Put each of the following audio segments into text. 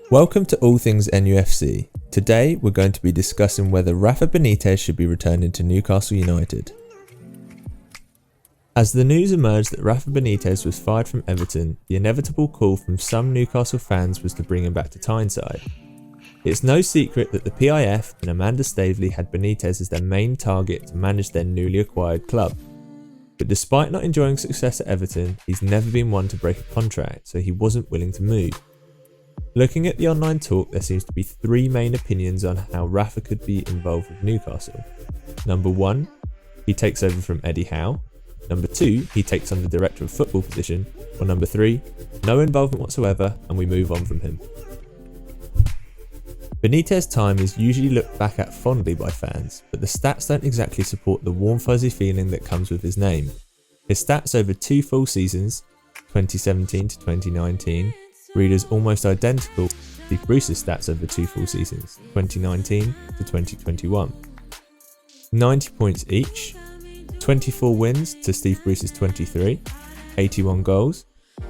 Welcome to All Things NUFC. Today we're going to be discussing whether Rafa Benitez should be returning to Newcastle United. As the news emerged that Rafa Benitez was fired from Everton, the inevitable call from some Newcastle fans was to bring him back to Tyneside. It's no secret that the PIF and Amanda Staveley had Benitez as their main target to manage their newly acquired club. But despite not enjoying success at Everton, he's never been one to break a contract, so he wasn't willing to move. Looking at the online talk, there seems to be three main opinions on how Rafa could be involved with Newcastle. Number 1, he takes over from Eddie Howe. Number 2, he takes on the director of football position. Or number 3, no involvement whatsoever and we move on from him. Benitez's time is usually looked back at fondly by fans, but the stats don't exactly support the warm fuzzy feeling that comes with his name. His stats over 2 full seasons, 2017 to 2019, read as almost identical to Steve Bruce's stats over 2 full seasons, 2019 to 2021. 90 points each, 24 wins to Steve Bruce's 23, 81 goals,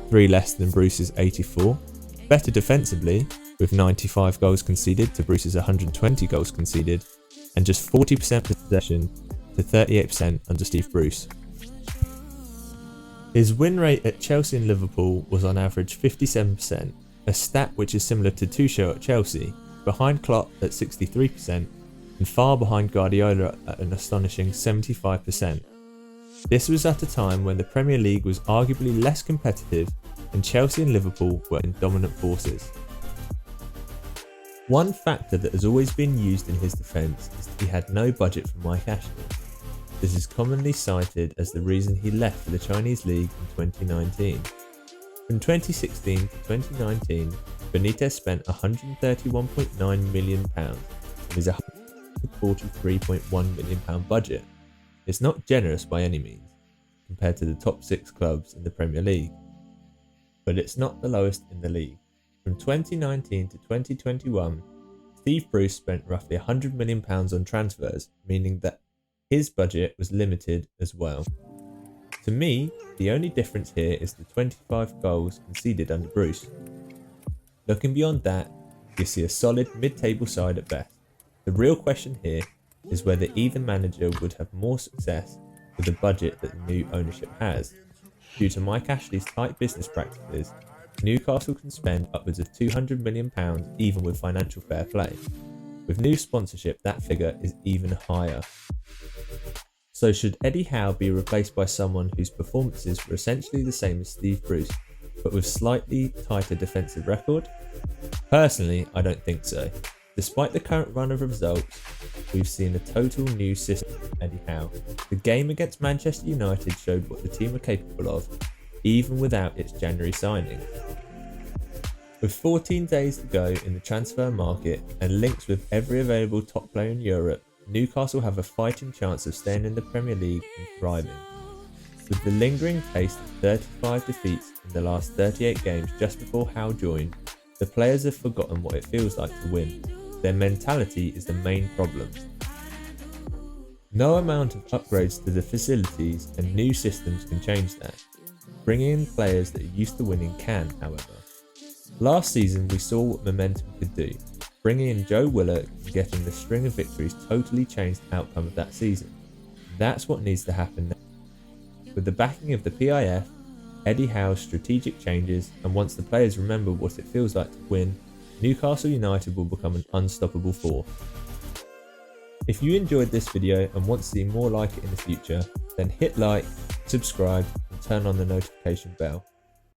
3 less than Bruce's 84, better defensively with 95 goals conceded to Bruce's 120 goals conceded, and just 40% possession to 38% under Steve Bruce. His win rate at Chelsea and Liverpool was on average 57%, a stat which is similar to Tuchel at Chelsea, behind Klopp at 63% and far behind Guardiola at an astonishing 75%. This was at a time when the Premier League was arguably less competitive and Chelsea and Liverpool were in dominant forces. One factor that has always been used in his defence is that he had no budget for Mike Ashley. This is commonly cited as the reason he left for the Chinese League in 2019. From 2016 to 2019, Benitez spent £131.9 million of his £143.1 million budget. It's not generous by any means, compared to the top 6 clubs in the Premier League, but it's not the lowest in the league. From 2019 to 2021, Steve Bruce spent roughly £100 million on transfers, meaning that his budget was limited as well. To me, the only difference here is the 25 goals conceded under Bruce. Looking beyond that, you see a solid mid-table side at best. The real question here is whether either manager would have more success with the budget that the new ownership has. Due to Mike Ashley's tight business practices, Newcastle can spend upwards of £200 million even with financial fair play. With new sponsorship, that figure is even higher. So should Eddie Howe be replaced by someone whose performances were essentially the same as Steve Bruce, but with slightly tighter defensive record? Personally, I don't think so. Despite the current run of results, we've seen a total new system from Eddie Howe. The game against Manchester United showed what the team are capable of, even without its January signing. With 14 days to go in the transfer market and links with every available top player in Europe, Newcastle have a fighting chance of staying in the Premier League and thriving. With the lingering taste of 35 defeats in the last 38 games just before Howe joined, the players have forgotten what it feels like to win. Their mentality is the main problem. No amount of upgrades to the facilities and new systems can change that. Bringing in players that are used to winning can, however. Last season we saw what momentum could do. Bringing in Joe Willock and getting the string of victories totally changed the outcome of that season. That's what needs to happen now. With the backing of the PIF, Eddie Howe's strategic changes, and once the players remember what it feels like to win, Newcastle United will become an unstoppable force. If you enjoyed this video and want to see more like it in the future, then hit like, subscribe and turn on the notification bell.